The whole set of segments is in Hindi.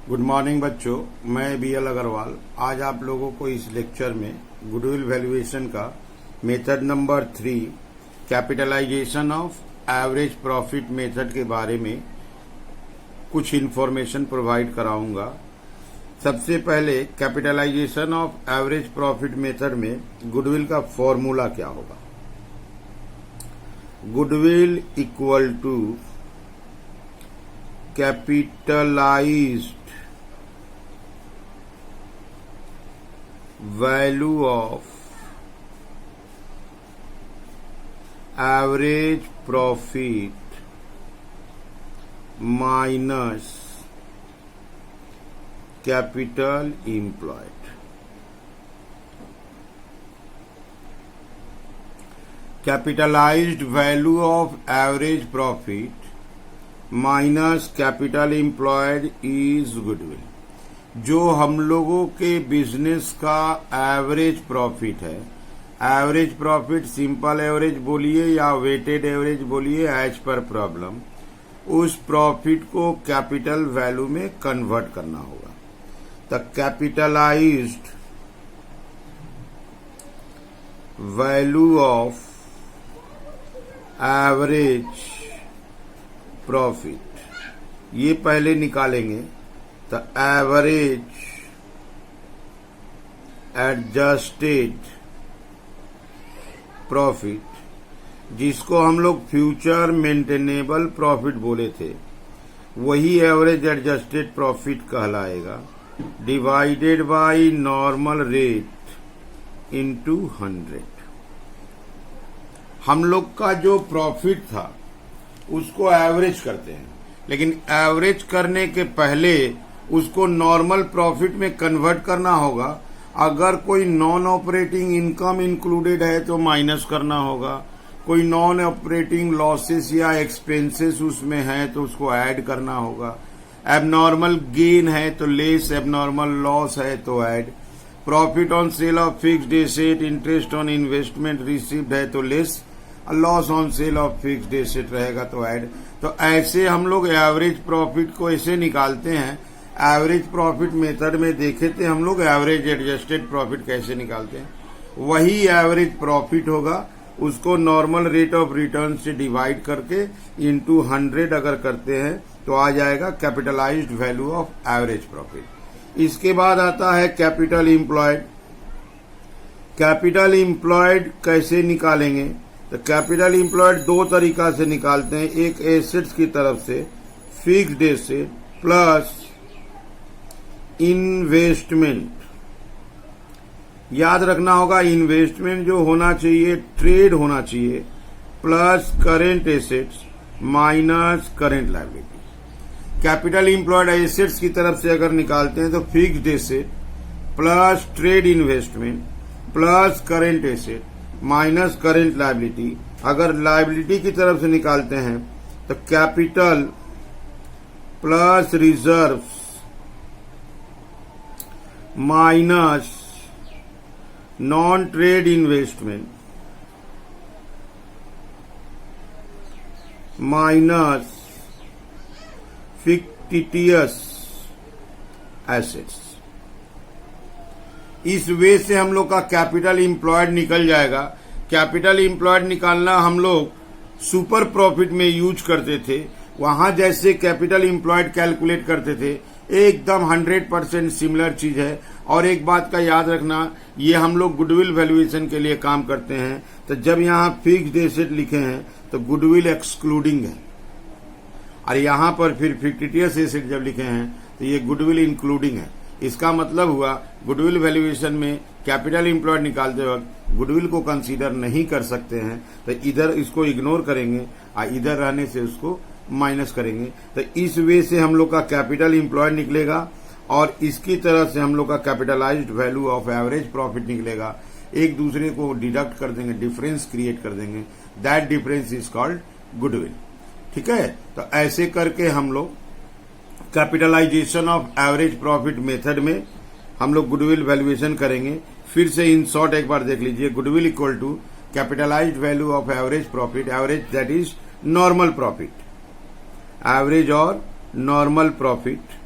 गुड मॉर्निंग बच्चों, मैं बी एल अग्रवाल आज आप लोगों को इस लेक्चर में गुडविल वैल्यूएशन का method number 3 capitalisation of average profit method के बारे में कुछ इन्फॉर्मेशन प्रोवाइड कराऊंगा। सबसे पहले capitalisation of average profit method में गुडविल का फॉर्मूला क्या होगा। Goodwill equal to capitalised value of average profit minus capital employed। Capitalized value of average profit minus capital employed is goodwill। जो हम लोगों के बिजनेस का एवरेज प्रॉफिट है, एवरेज प्रॉफिट सिंपल एवरेज बोलिए या वेटेड एवरेज बोलिए एज पर प्रॉब्लम, उस प्रॉफिट को कैपिटल वैल्यू में कन्वर्ट करना होगा। The capitalised value of average profit ये पहले निकालेंगे। The average adjusted profit, जिसको हम लोग फ्यूचर मेंटेनेबल प्रॉफिट बोले थे, वही एवरेज एडजस्टेड प्रॉफिट कहलाएगा, divided by normal rate into 100। हम लोग का जो प्रॉफिट था उसको एवरेज करते हैं, लेकिन एवरेज करने के पहले उसको नॉर्मल प्रॉफिट में कन्वर्ट करना होगा। अगर कोई नॉन ऑपरेटिंग इनकम इंक्लूडेड है तो माइनस करना होगा, कोई नॉन ऑपरेटिंग लॉसेस या एक्सपेंसेस उसमें है तो उसको ऐड करना होगा, एबनॉर्मल गेन है तो लेस, एबनॉर्मल लॉस है तो add, profit on sale of fixed asset, interest on investment received है तो less, loss on sale of fixed asset रहेगा तो ऐड। तो ऐसे हम लोग एवरेज प्रॉफिट को ऐसे निकालते हैं। एवरेज प्रॉफिट मेथड में देखे थे हम लोग एवरेज एडजस्टेड प्रॉफिट कैसे निकालते हैं, वही एवरेज प्रॉफिट होगा। उसको नॉर्मल रेट ऑफ रिटर्न से डिवाइड करके इनटू 100 अगर करते हैं तो आ जाएगा capitalised value of average profit. इसके बाद आता है कैपिटल एम्प्लॉयड। कैपिटल एम्प्लॉयड कैसे निकालेंगे? तो कैपिटल एम्प्लॉयड दो तरीका से निकालते हैं। एक एसेट्स की तरफ से फिक्स्ड एसेट प्लस इन्वेस्टमेंट। याद रखना होगा इन्वेस्टमेंट जो होना चाहिए ट्रेड होना चाहिए, plus current assets minus current liability. Capital employed assets की तरफ से अगर निकालते हैं तो fixed asset plus trade investment plus current asset minus current liability. अगर लायबिलिटी की तरफ से निकालते हैं तो capital plus reserves minus non trade investment minus fictitious assets. इस वे से हम लोग का कैपिटल एम्प्लॉयड निकल जाएगा। कैपिटल एम्प्लॉयड निकालना हम लोग सुपर प्रॉफिट में यूज करते थे। वहां जैसे कैपिटल एम्प्लॉयड कैलकुलेट करते थे एकदम 100% सिमिलर चीज है। और एक बात का याद रखना, ये हम लोग गुडविल वैल्यूएशन के लिए काम करते हैं। तो जब यहाँ फिक्स्ड एसेट लिखे हैं तो गुडविल एक्सक्लूडिंग है, और यहाँ पर फिर फिक्टिटियस एसेट जब लिखे हैं तो ये गुडविल इंक्लूडिंग है। इसका मतलब हुआ गुडविल वैल्यूएशन में कैपिटल एम्प्लॉयड निकालते वक्त गुडविल को कंसीडर नहीं कर सकते हैं, तो इधर इसको इग्नोर करेंगे और इधर रहने से उसको माइनस करेंगे। तो इस वे से हम लोग का कैपिटल एम्प्लॉयड निकलेगा और इसकी तरह से हम लोग का capitalised value of average profit निकलेगा। एक दूसरे को डिडक्ट कर देंगे, डिफरेंस क्रिएट कर देंगे, that difference is called goodwill. ठीक है, तो ऐसे करके हम लोग capitalisation of average profit method में हम लोग गुडविल वैल्यूएशन करेंगे। फिर से इन शॉर्ट एक बार देख लीजिए। Goodwill equal to capitalised value of average profit, average that is normal profit, average और नॉर्मल प्रॉफिट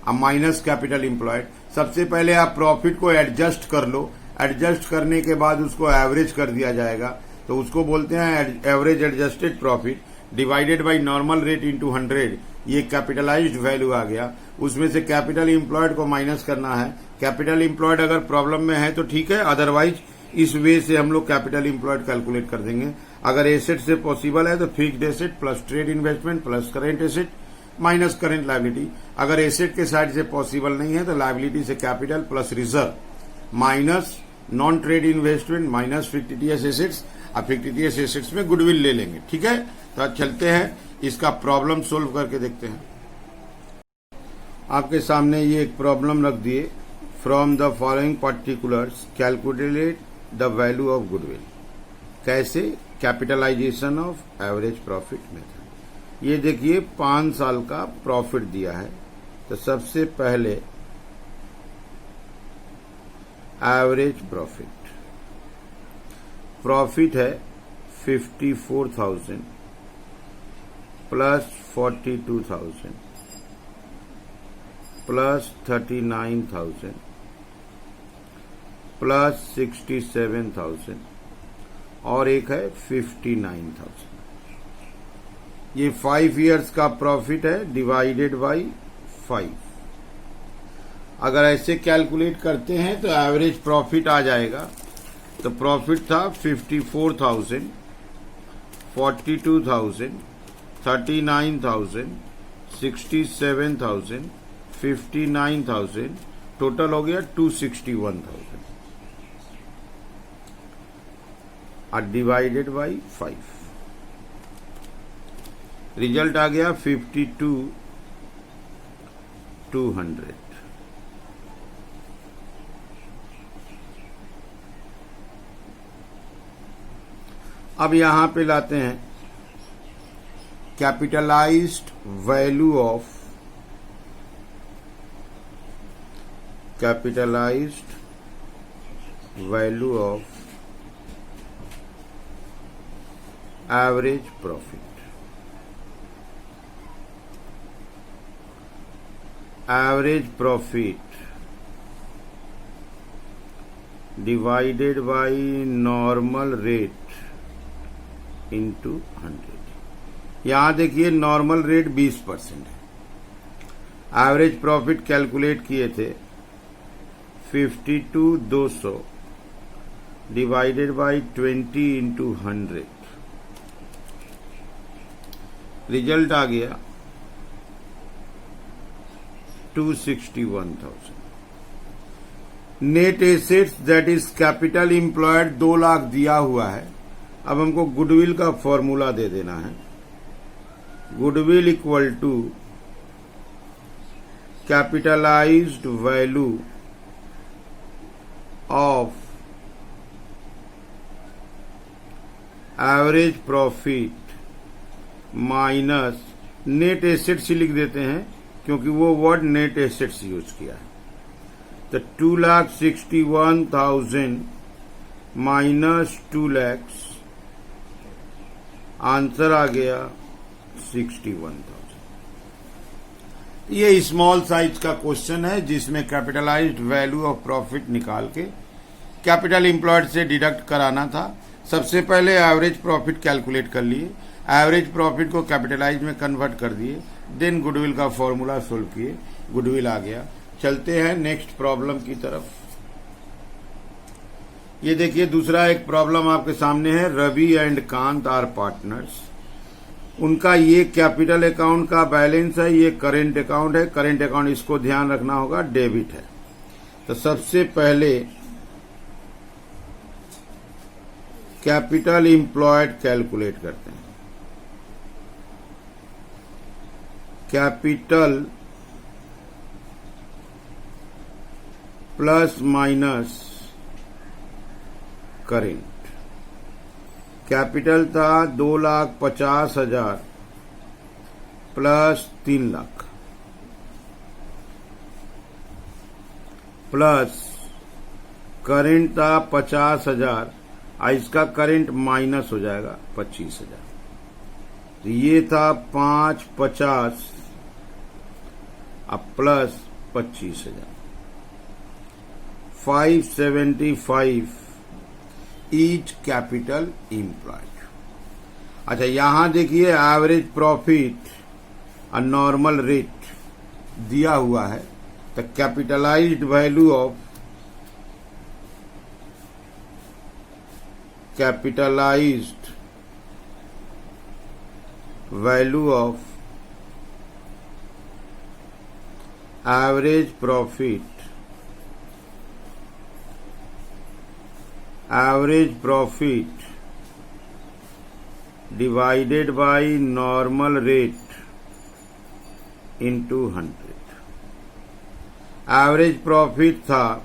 अब माइनस कैपिटल एम्प्लॉयड। सबसे पहले आप प्रॉफिट को एडजस्ट कर लो, एडजस्ट करने के बाद उसको एवरेज कर दिया जाएगा, तो उसको बोलते हैं average adjusted profit divided by normal rate into 100। ये कैपिटलाइज्ड वैल्यू आ गया, उसमें से कैपिटल एम्प्लॉयड को माइनस करना है। कैपिटल एम्प्लॉयड अगर प्रॉब्लम में है तो ठीक है, अदरवाइज इस वे से हम लोग कैपिटल एम्प्लॉयड कैलकुलेट कर देंगे। अगर एसेट से पॉसिबल है तो fixed asset plus trade investment plus current asset minus current liability. अगर एसेट के साइड से पॉसिबल नहीं है तो लायबिलिटी से capital plus reserve minus non trade investment minus fictitious assets. अब फिक्टिटियस एसेट्स में गुडविल ले लेंगे, ठीक है। तो आज चलते हैं, इसका प्रॉब्लम सोल्व करके देखते हैं। आपके सामने ये एक प्रॉब्लम रख दिए, from the following particulars calculate the value of goodwill. कैसे? Capitalisation of average profit method. ये देखिए 5 साल का प्रॉफिट दिया है, तो सबसे पहले एवरेज प्रॉफिट है 54,000 प्लस 42,000 प्लस 39,000 प्लस 67,000 और एक है 59,000। ये 5 इयर्स का प्रॉफिट है डिवाइडेड बाय 5। अगर ऐसे कैलकुलेट करते हैं तो एवरेज प्रॉफिट आ जाएगा। तो प्रॉफिट था 54,000, 42,000, 39,000, 67,000, 59,000, टोटल हो गया 261,000 और डिवाइडेड बाय 5। रिजल्ट आ गया 52,200। अब यहां पे लाते हैं capitalised value of average profit. Average profit divided by normal rate into 100। यहां देखिए नॉर्मल रेट 20% है। एवरेज प्रॉफिट कैलकुलेट किए थे 52,200 डिवाइडेड बाय 20 इंटू 100। रिजल्ट आ गया 261,000। Net assets that is capital employed 2 lakh दिया हुआ है। अब हमको गुडविल का फॉर्मूला दे देना है। Goodwill equal to capitalised value of average profit minus net assets ही लिख देते हैं क्योंकि वो वर्ड नेट एसेट्स यूज किया है। तो 2,61,000 माइनस 2 लाख, आंसर आ गया 61,000। ये स्मॉल साइज का क्वेश्चन है जिसमें कैपिटलाइज्ड वैल्यू ऑफ प्रॉफिट निकाल के कैपिटल एम्प्लॉयड से डिडक्ट कराना था। सबसे पहले एवरेज प्रॉफिट कैलकुलेट कर लिए, एवरेज प्रॉफिट को कैपिटलाइज में कन्वर्ट कर दिए, देन गुडविल का फॉर्मूला सोल्व किए, गुडविल आ गया। चलते हैं नेक्स्ट प्रॉब्लम की तरफ। ये देखिए दूसरा एक प्रॉब्लम आपके सामने है। Ravi and Kant are partners. उनका ये कैपिटल अकाउंट का बैलेंस है, ये करेंट अकाउंट है। करेंट अकाउंट इसको ध्यान रखना होगा, डेबिट है। तो सबसे पहले कैपिटल एम्प्लॉयड कैलकुलेट करते हैं। Capital plus minus current. Capital था 2,50,000 प्लस 3 लाख प्लस करेंट था 50,000, इसका करेंट माइनस हो जाएगा 25,000। तो ये था 5,50 अब प्लस 25,000। 575 each capital employed. अच्छा, यहां देखिए एवरेज प्रॉफिट और नॉर्मल रेट दिया हुआ है, तो capitalised value of average profit divided by normal rate into 100। Average profit था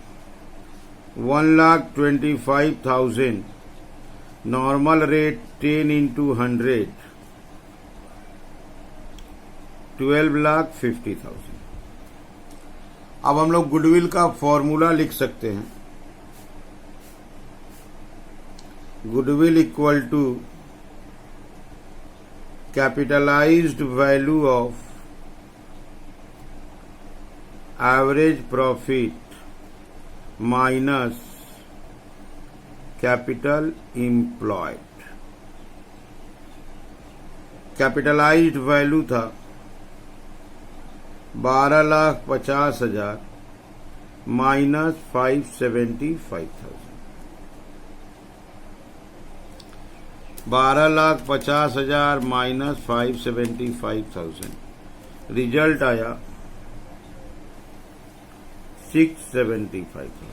1,25,000, नॉर्मल रेट 10 इंटू 100 12,50,000। अब हम लोग गुडविल का फॉर्मूला लिख सकते हैं। Goodwill equal to capitalised value of average profit minus capital employed. Capitalised value था 12,50,000 माइनस 575,000। 12,50,000 माइनस 575,000, रिजल्ट आया 675,000।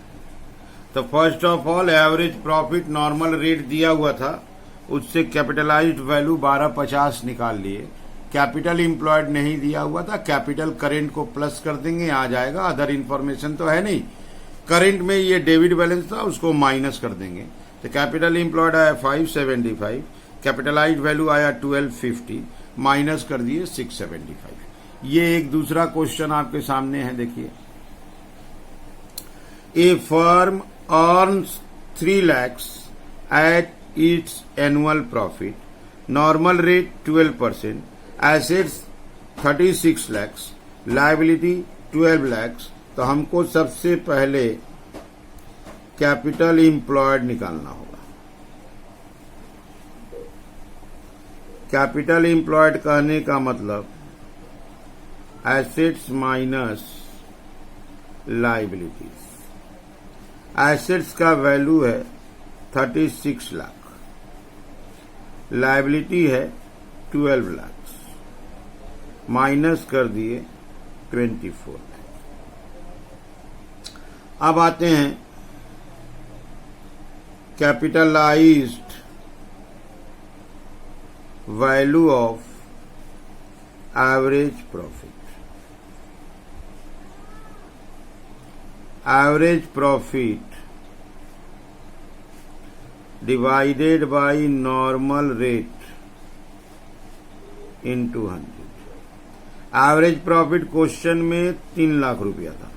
तो first of all average profit normal rate दिया हुआ था, उससे कैपिटलाइज्ड वैल्यू 1250 निकाल लिए। कैपिटल इम्प्लॉयड नहीं दिया हुआ था, कैपिटल करेंट को प्लस कर देंगे, आ जाएगा। अदर इंफॉर्मेशन तो है नहीं। करेंट में ये डेबिट बैलेंस था, उसको माइनस कर देंगे। तो कैपिटल इम्प्लॉयड आया 575, कैपिटलाइज्ड वैल्यू आया 1250, माइनस कर दिए 675। ये एक दूसरा क्वेश्चन आपके सामने है, देखिए। ए firm earns 3 lakhs at its annual profit, normal rate 12%, assets 36 lakhs, liability 12 lakhs। तो हमको सबसे पहले कैपिटल इम्प्लॉयड निकालना होगा। कैपिटल इम्प्लॉयड कहने का मतलब एसेट्स माइनस लायबिलिटीज। एसेट्स का वैल्यू है 36 लाख, लायबिलिटी है 12 लाख, माइनस कर दिए 24 लाख। अब आते हैं capitalised value of average profit. Average profit divided by normal rate into 100। Average profit question में 3 लाख रुपया था,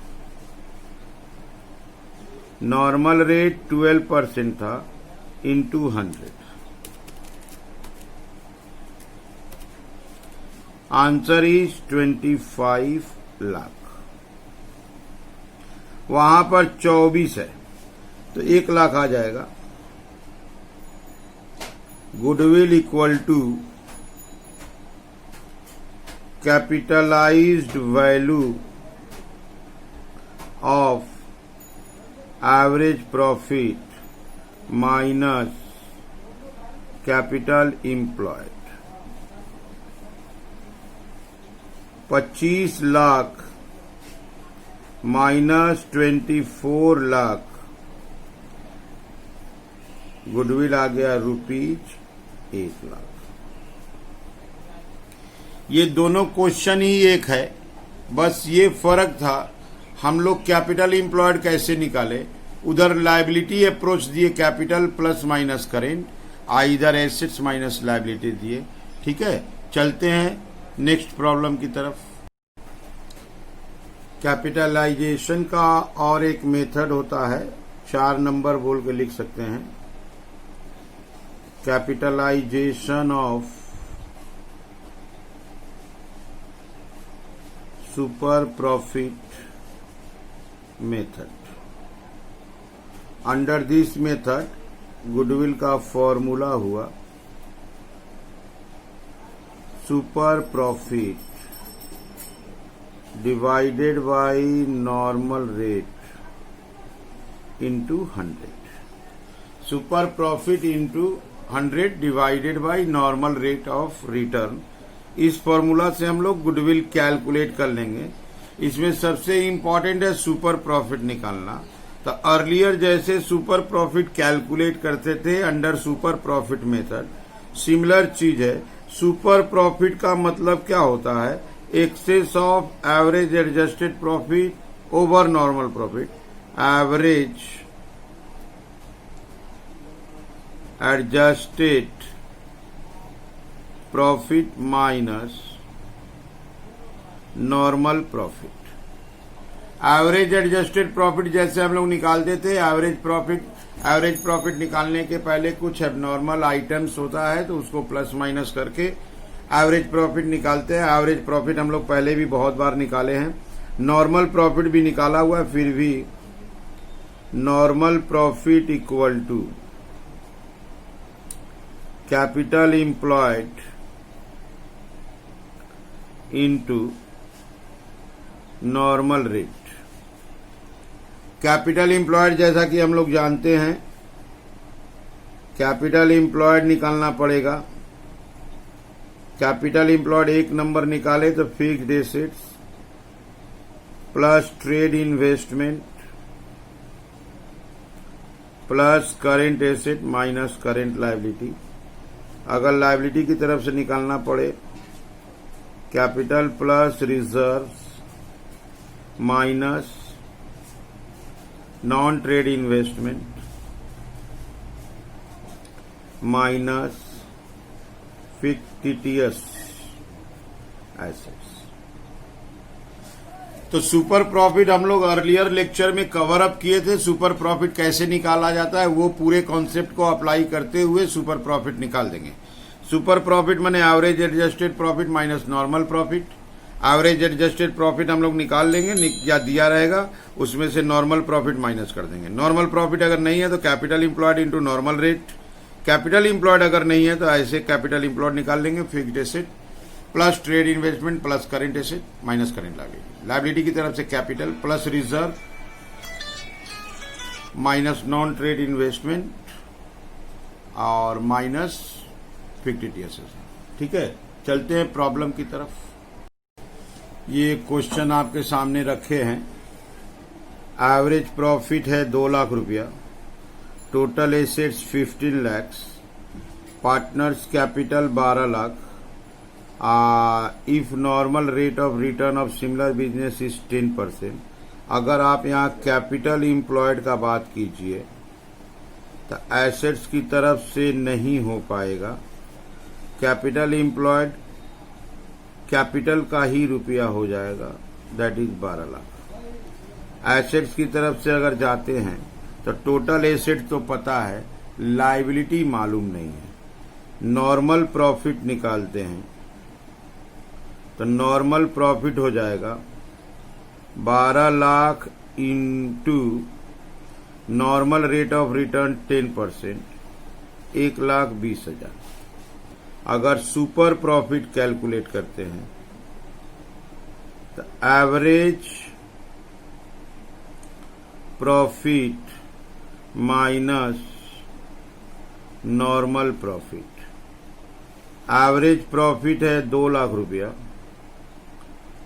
नॉर्मल रेट 12% था, इंटू 100। Answer is 25 lakh. वहां पर 24 है, तो 1 लाख आ जाएगा। Goodwill equal to capitalised value of average profit minus capital employed. 25 lakh minus 24 lakh, goodwill आ गया रुपीज 1 लाख। ये दोनों क्वेश्चन ही एक है, बस ये फर्क था हम लोग कैपिटल इम्प्लॉयड कैसे निकाले। उधर लायबिलिटी अप्रोच दिए, कैपिटल प्लस माइनस करेंट, इधर एसेट्स माइनस लायबिलिटी दिए। ठीक है, चलते हैं नेक्स्ट प्रॉब्लम की तरफ। कैपिटलाइजेशन का और एक मेथड होता है, 4 नंबर बोल के लिख सकते हैं। Capitalisation of super profit method. Under this method goodwill का फॉर्मूला हुआ super profit divided by normal rate into 100। Super profit into 100 divided by normal rate of return. इस फॉर्मूला से हम लोग गुडविल कैलकुलेट कर लेंगे। इसमें सबसे इंपॉर्टेंट है सुपर प्रॉफिट निकालना। तो अर्लियर जैसे सुपर प्रॉफिट कैलकुलेट करते थे under super profit method, similar चीज है। सुपर प्रॉफिट का मतलब क्या होता है? Excess of average adjusted profit over normal profit. Average adjusted profit minus normal profit. Average adjusted profit जैसे हम लोग निकालते थे एवरेज प्रॉफिट निकालने के पहले कुछ एबनॉर्मल आइटम्स होता है तो उसको प्लस माइनस करके एवरेज प्रॉफिट निकालते हैं। एवरेज प्रॉफिट हम लोग पहले भी बहुत बार निकाले हैं, नॉर्मल प्रॉफिट भी निकाला हुआ है। फिर भी normal profit equal to capital employed into normal rate. Capital employed जैसा कि हम लोग जानते हैं कैपिटल एम्प्लॉयड निकालना पड़ेगा। कैपिटल एम्प्लॉयड एक नंबर निकाले तो fixed assets plus trade investment plus current asset minus current liability. अगर लायबिलिटी की तरफ से निकालना पड़े capital plus reserves minus non trade investment minus fictitious assets. तो सुपर प्रॉफिट हम लोग अर्लियर लेक्चर में कवर अप किए थे। सुपर प्रॉफिट कैसे निकाला जाता है वो पूरे कॉन्सेप्ट को अप्लाई करते हुए सुपर प्रॉफिट निकाल देंगे। सुपर प्रॉफिट माने average adjusted profit minus normal profit. Average adjusted profit हम लोग निकाल लेंगे या दिया रहेगा, उसमें से नॉर्मल प्रॉफिट माइनस कर देंगे। नॉर्मल प्रॉफिट अगर नहीं है तो capital employed into normal rate. Capital employed अगर नहीं है तो ऐसे कैपिटल एम्प्लॉयड निकाल लेंगे। Fixed asset plus trade investment plus current asset minus current liability. Liability की तरफ से capital plus reserve minus non trade investment और माइनस फिक्टिटियस एसेट। ठीक है, चलते हैं प्रॉब्लम की तरफ। ये क्वेश्चन आपके सामने रखे हैं। एवरेज प्रॉफिट है 2 लाख रुपया, total assets 15 lakh, partners capital 12 lakh. If normal rate of return of similar business is 10%। अगर आप यहाँ कैपिटल एम्प्लॉयड का बात कीजिए तो एसेट्स की तरफ से नहीं हो पाएगा। कैपिटल एम्प्लॉयड कैपिटल का ही रुपया हो जाएगा, दैट इज 12 लाख। एसेट्स की तरफ से अगर जाते हैं तो टोटल एसेट तो पता है, लायबिलिटी मालूम नहीं है। नॉर्मल प्रॉफिट निकालते हैं तो नॉर्मल प्रॉफिट हो जाएगा 12 lakh into normal rate of return 10%, 1,20,000। अगर सुपर प्रॉफिट कैलकुलेट करते हैं तो average profit minus normal profit. Average profit है 2 लाख रुपया,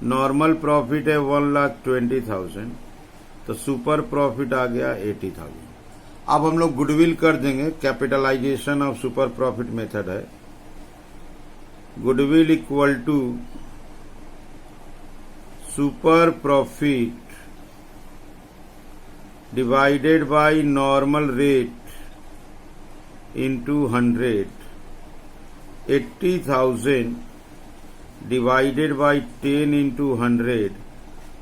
नॉर्मल प्रॉफिट है 1,20,000, तो सुपर प्रॉफिट आ गया 80,000। अब हम लोग गुडविल कर देंगे। Capitalisation of super profit method है। Goodwill equal to super profit divided by normal rate into 100। 80,000 divided by 10 into 100,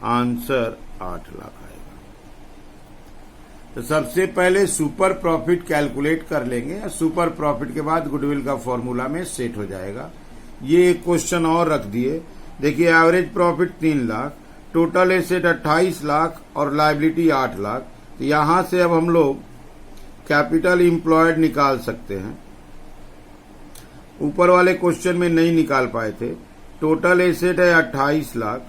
answer 8 lakh आएगा। तो सबसे पहले सुपर प्रॉफिट कैलकुलेट कर लेंगे। सुपर प्रॉफिट के बाद गुडविल का फॉर्मूला में सेट हो जाएगा। ये एक क्वेश्चन और रख दिए। देखिए average profit 3 lakh, total asset 28 lakh और लायबिलिटी 8 लाख। तो यहां से अब हम लोग कैपिटल इंप्लॉयड निकाल सकते हैं। ऊपर वाले क्वेश्चन में नहीं निकाल पाए थे। टोटल एसेट है 28 लाख,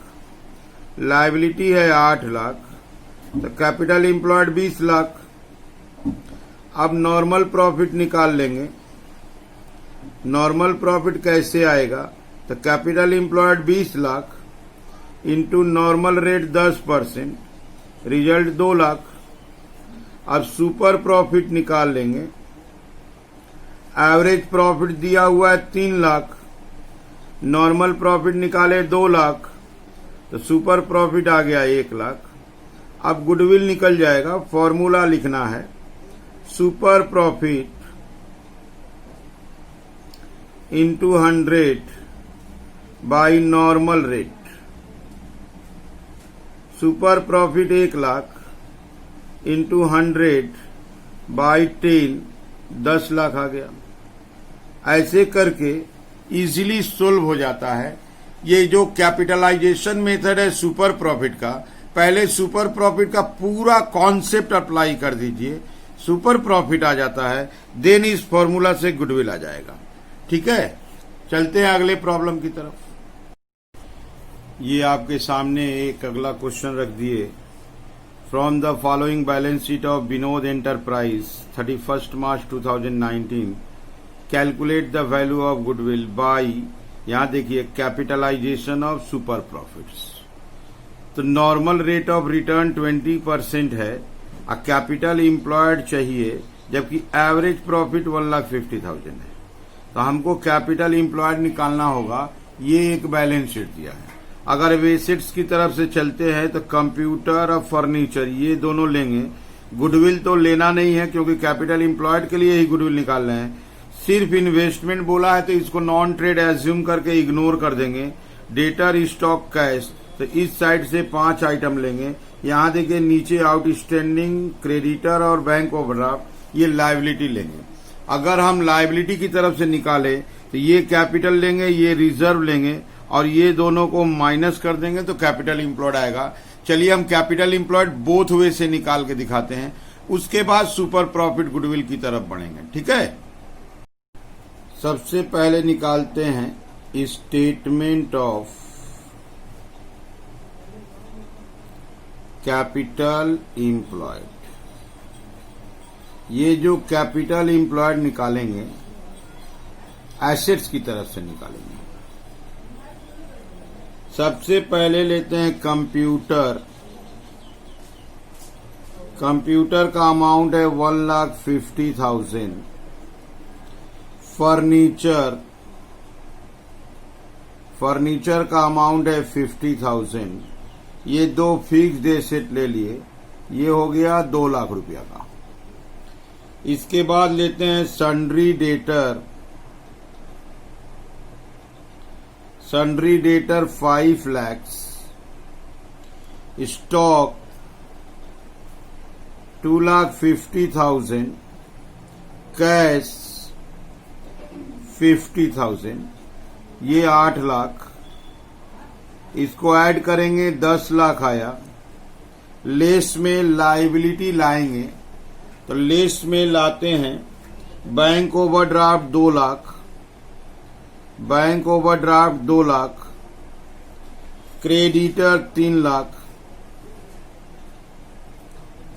लायबिलिटी है 8 लाख, तो कैपिटल इंप्लॉयड 20 लाख। अब नॉर्मल प्रॉफिट निकाल लेंगे। नॉर्मल प्रॉफिट कैसे आएगा? तो capital employed 20 lakh into normal rate 10%, result 2 lakh. अब सुपर प्रॉफिट निकाल लेंगे। एवरेज प्रॉफिट दिया हुआ है 3 लाख, नॉर्मल प्रॉफिट निकाले 2 लाख, तो सुपर प्रॉफिट आ गया 1 लाख। अब गुडविल निकल जाएगा। फॉर्मूला लिखना है super profit into 100 by normal rate. Super profit 1 lakh into 100 by 10, 10 lakh आ गया। ऐसे करके इजीली सोल्व हो जाता है। ये जो कैपिटलाइजेशन मेथड है सुपर प्रॉफिट का, पहले सुपर प्रॉफिट का पूरा कॉन्सेप्ट अप्लाई कर दीजिए, सुपर प्रॉफिट आ जाता है, देन इस फॉर्मूला से गुडविल आ जाएगा। ठीक है, चलते हैं अगले प्रॉब्लम की तरफ। ये आपके सामने एक अगला क्वेश्चन रख दिए। From the following balance sheet of Vinod enterprise 31 March 2019 calculate the value of goodwill by, यहां देखिए कैपिटलाइजेशन ऑफ सुपर प्रॉफिट्स। तो नॉर्मल रेट ऑफ रिटर्न 20% है और कैपिटल इंप्लॉयड चाहिए, जबकि एवरेज प्रॉफिट 1,50,000 है। तो हमको कैपिटल इंप्लॉयड निकालना होगा। ये एक बैलेंस शीट दिया है। अगर एसेट्स की तरफ से चलते हैं तो कंप्यूटर और फर्नीचर ये दोनों लेंगे। गुडविल तो लेना नहीं है क्योंकि कैपिटल इंप्लॉयड के लिए ही गुडविल निकाल रहे हैं। सिर्फ इन्वेस्टमेंट बोला है तो इसको नॉन ट्रेड एज्यूम करके इग्नोर कर देंगे। डेटर, स्टॉक, कैश, तो इस साइड से 5 आइटम लेंगे। यहां देखिए नीचे आउटस्टैंडिंग, क्रेडिटर और बैंक ओवरड्राफ्ट, ये लायबिलिटी लेंगे। अगर हम लायबिलिटी की तरफ से निकाले तो ये कैपिटल लेंगे, ये रिजर्व लेंगे और ये दोनों को माइनस कर देंगे तो कैपिटल इंप्लॉयड आएगा। चलिए हम कैपिटल इंप्लॉयड बोथ वे से निकाल के दिखाते हैं, उसके बाद सुपर प्रॉफिट गुडविल की तरफ बढ़ेंगे। ठीक है, सबसे पहले निकालते हैं स्टेटमेंट ऑफ कैपिटल इंप्लॉयड। ये जो कैपिटल इंप्लॉयड निकालेंगे एसेट्स की तरफ से निकालेंगे। सबसे पहले लेते हैं कंप्यूटर। कंप्यूटर का अमाउंट है 1,50,000। फर्नीचर का अमाउंट है 50,000। ये 2 फिक्स्ड एसेट ले लिए, ये हो गया 2 लाख रुपया का। इसके बाद लेते हैं sundry debtor. Sundry debtor 5 lakh. Stock 2,50,000। Cash 50,000, ये 8 लाख। इसको ऐड करेंगे 10 लाख आया। लेस में लायबिलिटी लाएंगे तो लेस में लाते हैं bank overdraft 2 lakh, bank overdraft 2 lakh, creditor 3 lakh,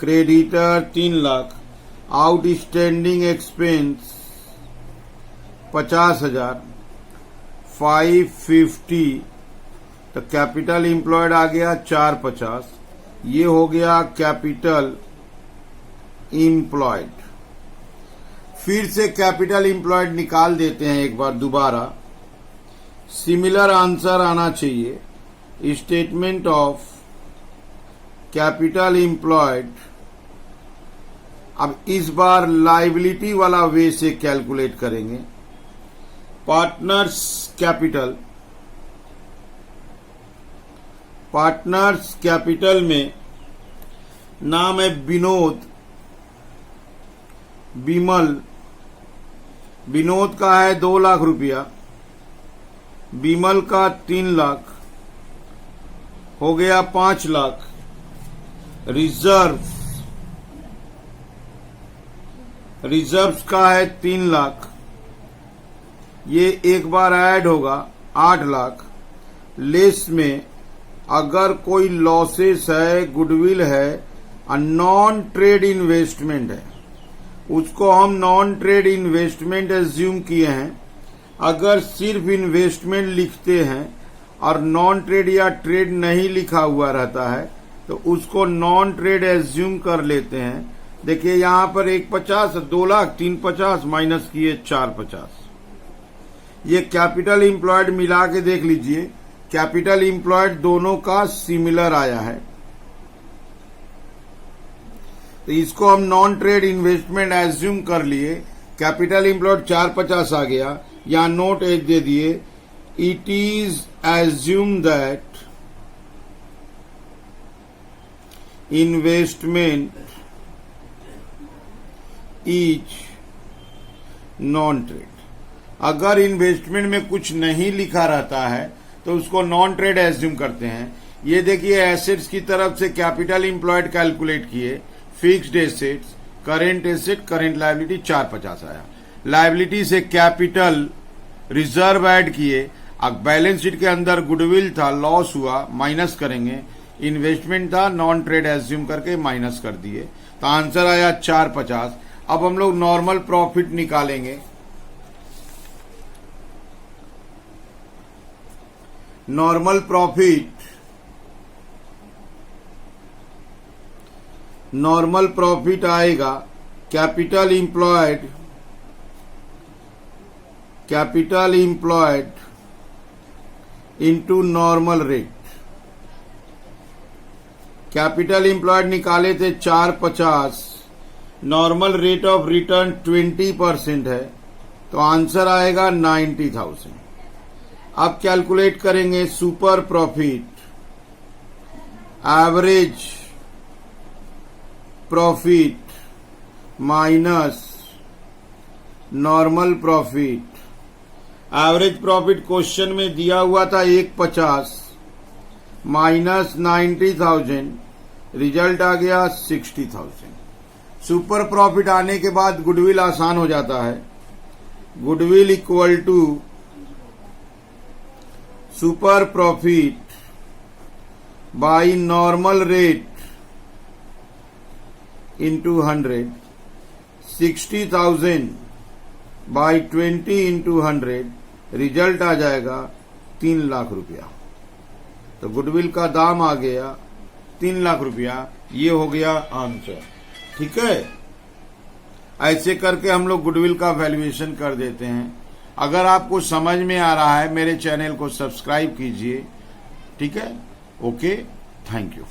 creditor 3 lakh, outstanding expense 50,000, 550, तो कैपिटल इंप्लॉयड आ गया 450। ये हो गया कैपिटल इंप्लॉयड। फिर से कैपिटल इंप्लॉयड निकाल देते हैं एक बार दोबारा। सिमिलर आंसर आना चाहिए। Statement of capital employed. अब इस बार लायबिलिटी वाला वे से कैलकुलेट करेंगे। पार्टनर्स कैपिटल, पार्टनर्स कैपिटल में नाम है विनोद, विमल। विनोद का है 2 लाख रुपया, विमल का 3 लाख, हो गया 5 लाख। रिजर्व्स का है 3 लाख, ये एक बार ऐड होगा 8 लाख। लेस में अगर कोई लॉसेस है, गुडविल है और नॉन ट्रेड इन्वेस्टमेंट है, उसको हम नॉन ट्रेड इन्वेस्टमेंट एज्यूम किए हैं। अगर सिर्फ इन्वेस्टमेंट लिखते हैं और नॉन ट्रेड या ट्रेड नहीं लिखा हुआ रहता है तो उसको नॉन ट्रेड एज्यूम कर लेते हैं। देखिए यहां पर 150, 2 लाख, 350 माइनस किए 450। ये कैपिटल इंप्लॉयड मिला के देख लीजिए, कैपिटल इंप्लॉयड दोनों का सिमिलर आया है। तो इसको हम नॉन ट्रेड इन्वेस्टमेंट एज्यूम कर लिए। कैपिटल इंप्लॉयड 450 आ गया। यहां नोट एक दे दिए, it is assume that investment is non trade. अगर इन्वेस्टमेंट में कुछ नहीं लिखा रहता है तो उसको नॉन ट्रेड एज्यूम करते हैं। ये देखिए एसेट्स की तरफ से कैपिटल इंप्लॉयड कैलकुलेट किए, fixed assets, current asset, current liability 450 आया। लायबिलिटी से कैपिटल रिजर्व ऐड किए, अब बैलेंस शीट के अंदर गुडविल था, लॉस हुआ, माइनस करेंगे। इन्वेस्टमेंट था, नॉन ट्रेड एज्यूम करके माइनस कर दिए, तो आंसर आया 450। अब हम लोग नॉर्मल प्रॉफिट निकालेंगे। नॉर्मल प्रॉफिट आएगा capital employed into normal rate. Capital employed निकाले थे 450, नॉर्मल रेट ऑफ रिटर्न 20% है, तो आंसर आएगा 90,000। अब कैलकुलेट करेंगे super profit, average profit minus normal profit. Average profit question में दिया हुआ था 150 माइनस 90,000, रिजल्ट आ गया 60,000। सुपर प्रॉफिट आने के बाद गुडविल आसान हो जाता है। Goodwill equal to super profit by normal rate into 100, 60,000 by 20 into 100, result आ जाएगा 3 लाख रुपया। तो गुडविल का दाम आ गया 3 लाख रुपया। ये हो गया आंसर। ठीक है, ऐसे करके हम लोग गुडविल का वैल्यूएशन कर देते हैं। अगर आपको समझ में आ रहा है मेरे चैनल को सब्सक्राइब कीजिए। ठीक है, ओके, थैंक यू।